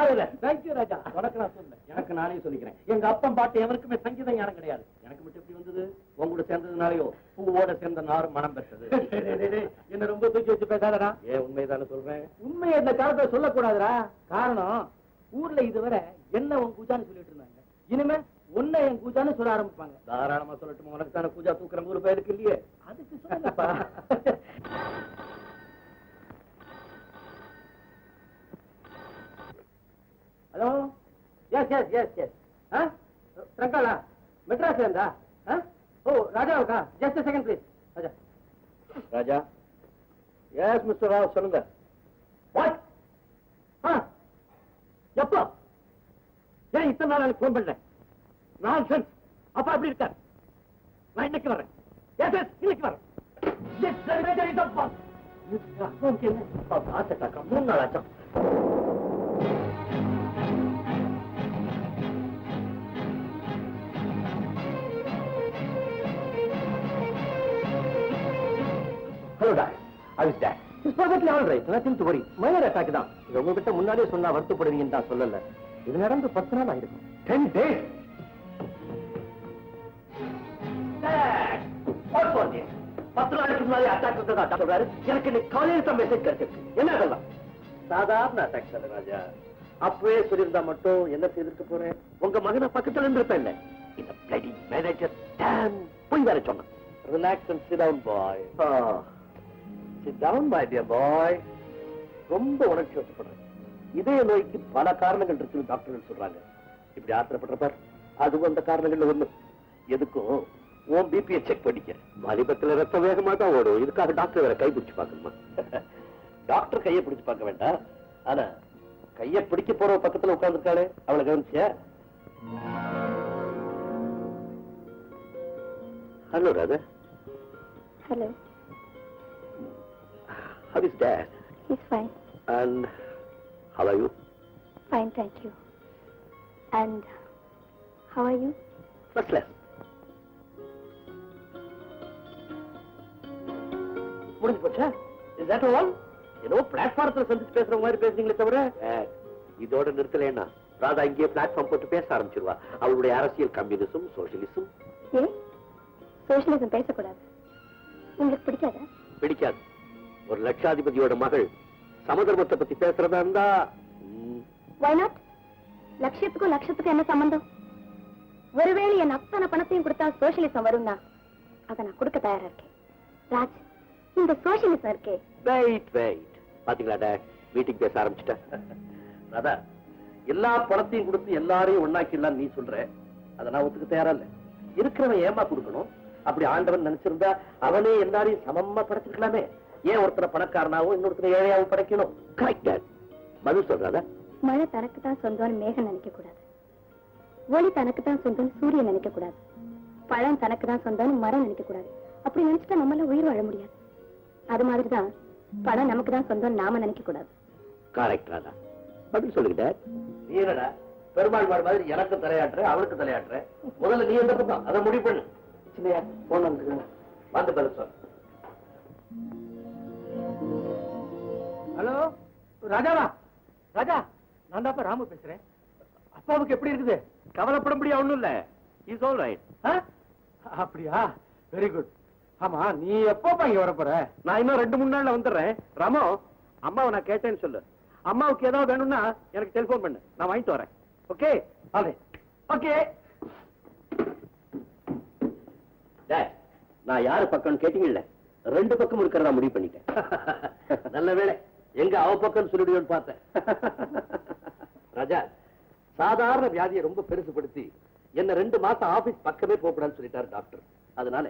பரவாயில்ல. தேங்க்யூ ராஜா. உனக்கு நான் சொன்னேன், எனக்கு நானே சொல்லிக்கிறேன். எங்க அப்பன் பாட்டு எவருக்குமே சங்கீதம் ஞானம் கிடையாது. எனக்கு மட்டும் எப்படி வந்தது? உங்களோட சேர்ந்ததுனாலயோ பூவோட சேர்ந்த நாரும் மனம் பெற்றது. என்ன ரொம்ப தூக்கி வச்சு பேசாதடா. ஏன் உண்மைதானே சொல்றேன். உண்மையை இந்த காலத்துல சொல்லக்கூடாதுடா. காரணம், ஊர்ல இதுவரை என்ன உன் பூஜான்னு சொல்லிட்டு இருந்தாங்க. இனிமே உன்னை என் பூஜான்னு சொல்ல ஆரம்பிப்பாங்க. தாராளமா சொல்லட்டும். உனக்கு தானே பூஜா தூக்குற 100 பேருக்கு இல்லையே, அதுக்கு சொல்லுங்கப்பா. Hello, yes yes yes yes. ட்ரங்காலா மெட்ராஸ்ல இருந்தா? ஓ ராஜாவுக்கா? Just second please. Raja Raja. Yes mister Rao, சொல்லுங்க. வாட்? எப்போ? ஏன் இத்தனை நாள் எனக்கு ஃபோன் பண்ணேன்? நான்சென்ஸ். அப்பா எப்படி இருக்கார்? நான் இன்னைக்கு வரேன். எஸ் எஸ், இன்னைக்கு வரேன். எஸ் சரி சரி தப்பா. அப்பாவுக்கு என்ன? அப்பா பார்த்துட்டாக்கா 3 நாள் ஆச்சா. Hello, Doc. How is that? It's perfectly all right. Nothing to worry. Minor attack தான். இது உங்ககிட்ட முன்னாடியே சொன்னா வருத்தப்படுவீங்கன்னு தான் சொல்லல. இது நடந்து 10 நாள் ஆயிருக்கும். 10 days. Dad, what for this? 10 நாளுக்கு முன்னாடி அட்டாக் வந்ததா சொல்றாரு. எனக்கு இன்னைக்கு காலையில தான் மெசேஜ் கிடைச்சிருக்கு. என்ன அதெல்லாம்? சாதாரண அட்டாக் சார் ராஜா. அப்பவே சொல்லியிருந்தா மட்டும் என்ன செய்திருக்க போறேன்? உங்க மகனை பக்கத்துல இருந்திருப்பேன் இல்ல. இந்த bloody manager damn போய் வேற சொன்னான். Relax and sit down, boy. Sit down, my dear boy. ரொம்ப உணர்ச்சி வசப்படுறேன். இதய நோய்க்கு பல காரணங்கள் இருக்குன்னு டாக்டர்கள் சொல்றாங்க. இப்படி ஆத்திரப்படுறப்பார், அதுவும் அந்த காரணங்கள்ல ஒண்ணு. எதுக்கும் உன் பிபியை செக் பண்ணிக்க. வாலிபத்துல ரத்த வேகமா தான் ஓடும். இதுக்காக டாக்டர் வேற கை பிடிச்சு பார்க்கணுமா? டாக்டர் கையை பிடிச்சு பார்க்க வேண்டாம். ஆனா கையை பிடிக்க போற பக்கத்துல உட்கார்ந்துருக்காளே, அவளை கவனிச்சியா? Hello Radha. Hello. How is Dad? He's fine. And how are you? Fine, thank you. And how are you? First class. முடிஞ்சு போச்சா? Is that all? ஏதோ பிளாட்ஃபார்ம்ல சந்திச்சு பேசுற மாதிரி பேசுறீங்களே தவிர இதோட நிறுத்தலைன்னா ராதா இங்கே பிளாட்ஃபார்ம் போட்டு பேச ஆரம்பிச்சிருவா. அவளுடைய அரசியல் கம்யூனிசம், சோசியலிசம். ஏன் சோசியலிசம் பேசக்கூடாது? உங்களுக்கு பிடிக்காதா? பிடிக்காது. ஒரு லட்சாதிபதியோட மகள் சமதர்மத்தை பத்தி பேசுறதா இருந்தா why not? லட்சத்துக்கும் லட்சத்துக்கும் என்ன சம்பந்தம்? ஒருவேளை என் அத்தனை பணத்தையும் கொடுத்தா சோசியலிசம் வரும்னா அதை நான் கொடுக்க தயாரா இருக்கேன். ராஜ், இந்த சோசியலிசம் இருக்கே. Wait wait. பாத்தீங்களா டாட், மீட்டிங் பேச ஆரம்பிச்சுட்டேன். ராதா, எல்லா பணத்தையும் கொடுத்து எல்லாரையும் ஒண்ணாக்கிடலாம் நீ சொல்ற. அதை நான் ஒத்துக்க தயாரா இல்ல. இருக்கிறவன் ஏமா கொடுக்கணும். அப்படி ஆண்டவன் நினைச்சிருந்தா அவனே எல்லாரையும் சமமா படைச்சிருக்கலாமே. ஏன் ஒருத்தரை பணக்காரனாவும் இன்னொருத்தரை ஏழையாவும் படைக்கணும்? கரெக்ட். பதில் சொல்றாதா? மழை தனக்கு தான் சொந்தம்னு மேகம் நினைக்க கூடாது. ஒளி தனக்கு தான் சொந்தம் சூரியன் நினைக்க கூடாது. பழம் தனக்கு தான் சொந்தம்னு மரம் நினைக்க கூடாது. அப்படி நினைச்சிட்டா நம்மளால உயிர் வாழ முடியாது. அது மாதிரிதான் பழம் நமக்கு தான் சொந்தம் நாம நினைக்க கூடாது. கரெக்ட் ராதா. பதில் சொல்லுங்க. நீரடா பெருமாள் மாதிரி எனக்கு தலையாட்டுற, அவளுக்கு தலையாட்டுற. முதல்ல நீ எந்த பக்கம் அதை முடிவு பண்ணு. இல்லையா போன வந்து பதில் சொல். ஹலோ ராஜாவா? ராஜா, நான் தான் ராமு பேசுறேன். அப்பாவுக்கு எப்படி இருக்குது? கவலைப்பட முடியாது, ஒண்ணும் இல்ல. Is all right. அப்படியா? Very good. ஆமா, நீ எப்பப்பா இங்க வர போற? நான் இன்னும் 2-3 நாள்ல வந்துடுறேன். ராமோ, அம்மாவை நான் கேட்டேன்னு சொல்லு. அம்மாவுக்கு ஏதாவது வேணும்னா எனக்கு டெலிபோன் பண்ணு, நான் வாங்கிட்டு வரேன். ஓகே? ஓகே. நான் யாரு பக்கம் கேட்டீங்கல்ல, 2 பக்கம் இருக்கிறதா முடிவு பண்ணிட்டேன். நல்ல வேளை எங்க அவ பக்கம் சொல்லிடுவோன்னு பார்த்தேன். ராஜா, சாதாரண வியாதியை ரொம்ப பெருசுபடுத்தி என்ன 2 மாசம் ஆபீஸ் பக்கமே போகக்கூடாதுன்னு சொல்லிட்டாரு டாக்டர். அதனால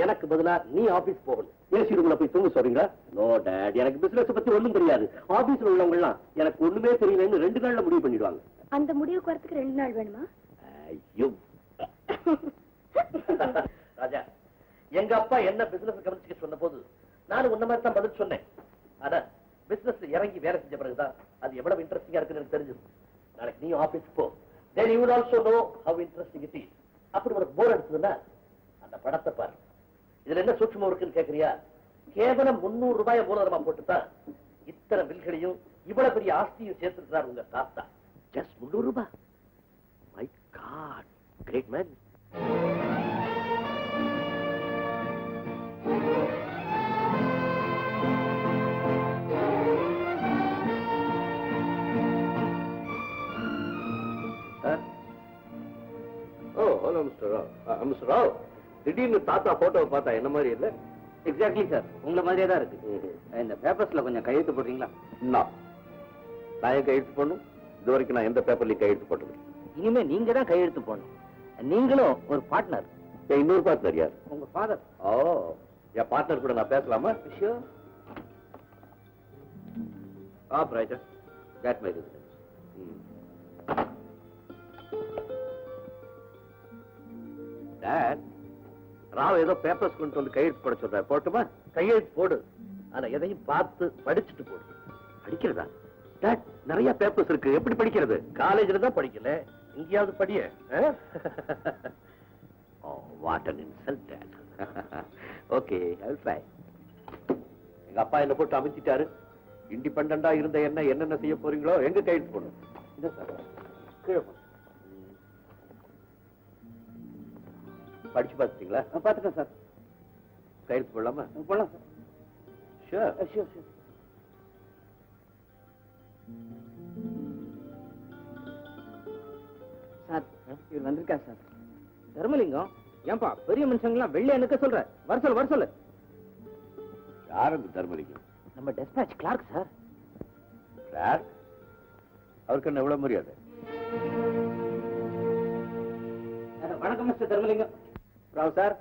எனக்கு பதிலா நீ ஆபீஸ் போகணும். ஏசி ரூம்ல போய் தூங்க சொல்றீங்களா? நோ டாட், எனக்கு பிசினஸ் பத்தி ஒண்ணும் தெரியாது. ஆபீஸ்ல உள்ளவங்க எல்லாம் எனக்கு ஒண்ணுமே தெரியலன்னு 2 நாள்ல முடிவு பண்ணிடுவாங்க. அந்த முடிவுக்கு வரதுக்கு 2 நாள் வேணுமா? ஐயோ ராஜா, எங்க அப்பா என்ன பிசினஸ் கவனிச்சுக்க சொன்ன போது நானும் உன்ன மாதிரி தான் பதில் சொன்னேன். ஆனா பிசினஸ் இறங்கி வேலை செஞ்ச பிறகுதான் அது எவ்வளவு இன்ட்ரெஸ்டிங்கா இருக்குன்னு எனக்கு தெரிஞ்சது. நாளைக்கு நீ ஆபீஸ் போ. Then you will also know how interesting it is. அப்படி ஒரு போர் அடிச்சதுன்னா அந்த படத்தை பாரு. இதுல என்ன சூட்சமா இருக்குன்னு கேக்குறியா? கேவலம் 300 ரூபாய் மூலதனமா போட்டுதான் இத்தனை பில்களையும் இவ்வளவு பெரிய ஆஸ்தியும் சேர்த்துக்கிறார் உங்க தாத்தா. ஜஸ்ட் 300 ரூபாய். My god, great man. Oh hello mister Rao. Mister Rao, திடீர்னு தாத்தா போட்டோவை பார்த்தா என்ன மாதிரி இல்லை? எக்ஸாக்ட்லி சார், உங்களை மாதிரியே தான் இருக்கு. இந்த பேப்பர்ஸ்ல கொஞ்சம் கையெழுத்து போடுறீங்களா? நான் ஏன் கையெழுத்து போடணும்? இது வரைக்கும் நான் எந்த பேப்பர்லையும் கையெழுத்து போட்டது. இனிமே நீங்க தான் கையெழுத்து போடணும். நீங்களும் ஒரு பார்ட்னர். இன்னொரு பார்ட்னர் யார்? உங்க ஃபாதர். ஓ, என் பார்ட்னர் கூட நான் பேசலாமா? Sure. Right, get my residence. Dad, Rao ஏதோ பேப்பர்ஸ் கொண்டு வந்து கையெழுத்து போட சொல்ற. போட்டுமா? கையெழுத்து போடு, ஆனா எதையும் பார்த்து படிச்சுட்டு போடு. படிக்கிறதா? டாட், நிறைய பேப்பர்ஸ் இருக்கு, எப்படி படிக்கிறது? காலேஜ்ல தான் படிக்கல, இங்கேயாவது படிய. What an insult dot. Okay, I will try. எங்க அப்பா என்ன போட்டு அமைச்சிட்டாரு. இண்டிபெண்டா இருந்த என்னென்ன செய்ய போறீங்களோ எங்க கையெழுத்து போடணும். இல்ல சார், கீழே போ. படிச்சு பார்த்துட்டீங்களா? பார்த்துட்டேன் சார். கையெழுத்து போடலாமா? போடலாம் sir. Sure. Sure sure. Sir, இவர் வந்திருக்கா சார். தர்மலிங்கம், ஏன்பா பெரிய மனுஷங்களாம் வெள்ளை எனக்கு சொல்ற? வர சொல்லு. யார் அந்த தர்மலிங்கம்? நம்ம டெஸ்பாச் கிளார்க் சார். கிளார்க்? அவருக்கு என்ன எவ்வளவு மரியாதை? வணக்கம் மிஸ்டர் தர்மலிங்கம். ராவ் சார்,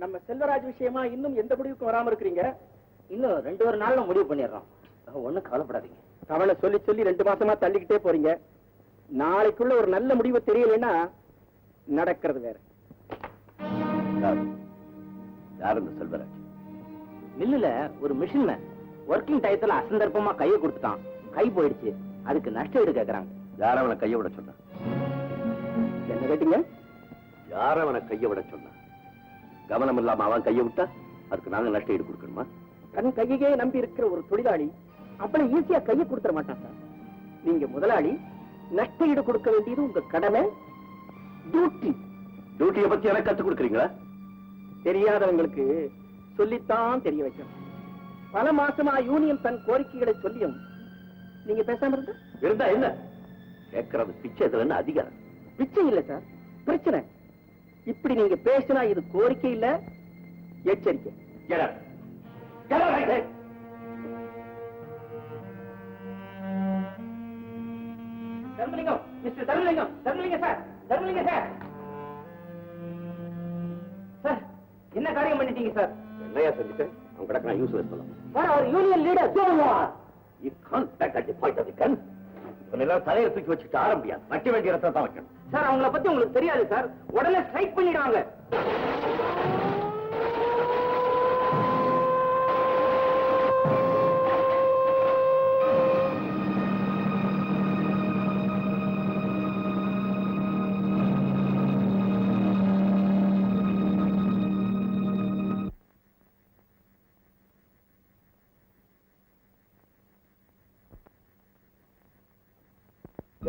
நம்ம செல்வராஜ் விஷயமா இன்னும் எந்த முடிவுக்கும் வராம இருக்கிறீங்க? இன்னும் 2 நாள்ல முடிவு பண்ணிடுறோம். ஒண்ணும் கவலைப்படாதீங்க. கவலை சொல்லி 2 மாசமா தள்ளிக்கிட்டே போறீங்க. நாளைக்குள்ள ஒரு நல்ல முடிவு தெரியலன்னா நடக்கிறது வேற. யார் அந்த செல்வராஜ்? மில்லுல ஒரு மிஷின் மேன் ஒர்க்கிங் டயத்துல அசந்தர்ப்பமா கையை கொடுத்துட்டான். கை போயிடுச்சு, அதுக்கு நஷ்ட ஈடு கேக்குறாங்க. யார் அவனை கையை விட சொன்னா? என்ன கேட்டீங்க? யார் அவனை கையை விட சொன்னா? கவனம் இல்லாம அவன் கையை விட்டா அதுக்கு நாங்க நஷ்ட ஈடு கொடுக்கணுமா? தன் கையே நம்பி இருக்கிற ஒரு தொழிலாளி அவ்வளவு ஈஸியா கையை கொடுத்துட மாட்டான் சார். நீங்க முதலாளி, நஷ்ட ஈடு கொடுக்க வேண்டியது உங்க கடமை, டியூட்டி. டியூட்டியை பத்தி எனக்கு கத்துக் கொடுக்குறீங்களா? தெரியாதவங்களுக்கு சொல்லித்தான் தெரிய வைக்கணும். பல மாசமா யூனியன் தன் கோரிக்கைகளை சொல்லியும் நீங்க பேசாம இருந்தா என்ன? கேட்கறது பிச்சை, இதுல அதிகாரம். பிச்சை இல்ல சார், பிரச்சனை. இப்படி நீங்க பேசினா இது கோரிக்கை இல்ல, எச்சரிக்கை. Dharmalingam, mister Dharmalingam. Sir, Dharmalingam sir. Sir, என்ன காரியம் பண்ணிட்டீங்க சார்? என்னையா செஞ்சுட்டேன்? அவங்க கிடக்கு நான் யூஸ் பண்ணலாம். சார், அவர் யூனியன் லீடர். இவனெல்லாம் தலையை தூக்கி வச்சுட்டு ஆரம்பியாது. வைக்க வேண்டிய இடத்துல தான் வைக்கணும். சார், அவங்கள பத்தி உங்களுக்கு தெரியாது சார். உடனே ஸ்ட்ரைக் பண்ணிடுவாங்க.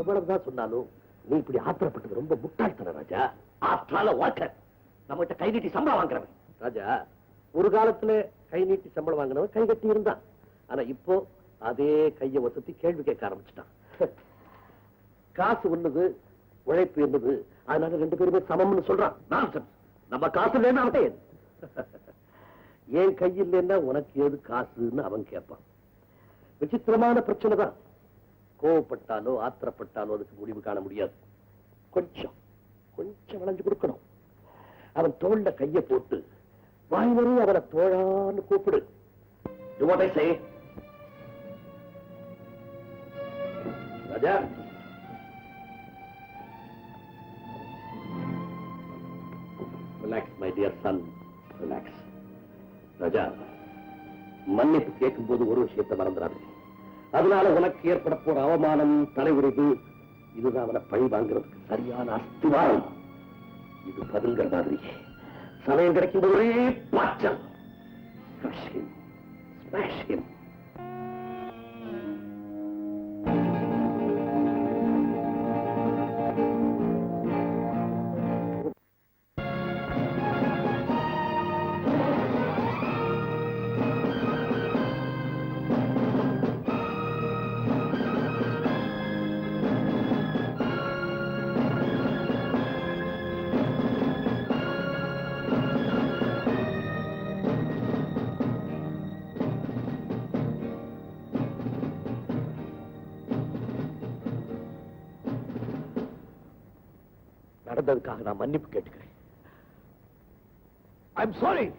எவ்வளவுதான் சொன்னாலும் நீ இப்படி ஆத்திரப்பட்டது ரொம்ப முட்டாள்தன ராஜா. ஆற்றால வாக்க நம்ம கிட்ட கை நீட்டி சம்பளம் வாங்குறவன் ராஜா. ஒரு காலத்துல கை நீட்டி சம்பளம் வாங்கினவன் கை கட்டி இருந்தான். ஆனா இப்போ அதே கையை வசதி கேள்வி கேட்க ஆரம்பிச்சுட்டான். காசு ஒண்ணுது, உழைப்பு என்னது, அதனால 2 பேருமே சமம்னு சொல்றான். நம்ம காசு இல்லைன்னா அவன் ஏது? ஏன் கை இல்லைன்னா உனக்கு ஏது காசுன்னு அவன் கேட்பான். விசித்திரமான பிரச்சனை தான். கோவப்பட்டாலோ ஆத்திரப்பட்டாலோ அதுக்கு முடிவு காண முடியாது. கொஞ்சம் வளைஞ்சு கொடுக்கணும். அவன் தோல்ல கைய போட்டு வாய் வரை அவனை தோழான்னு கூப்பிடு. Do what I say. Raja, relax my dear son, relax. ராஜா, மன்னிப்பு கேட்கும் போது ஒரு விஷயத்தை மறந்துடாது. அதனால உனக்கு ஏற்பட போற அவமானம், தலைவிரிவு, இதுதான் அவனை பழி வாங்குறதுக்கு சரியான அஸ்திவாரம். இது பதில்கிற மாதிரி சமயம் கிடைக்கும் ஒரே பாய்ச்சல். நடந்ததுக்காக நான் மன்னிப்பு கேட்டுக்கிறேன். I am sorry.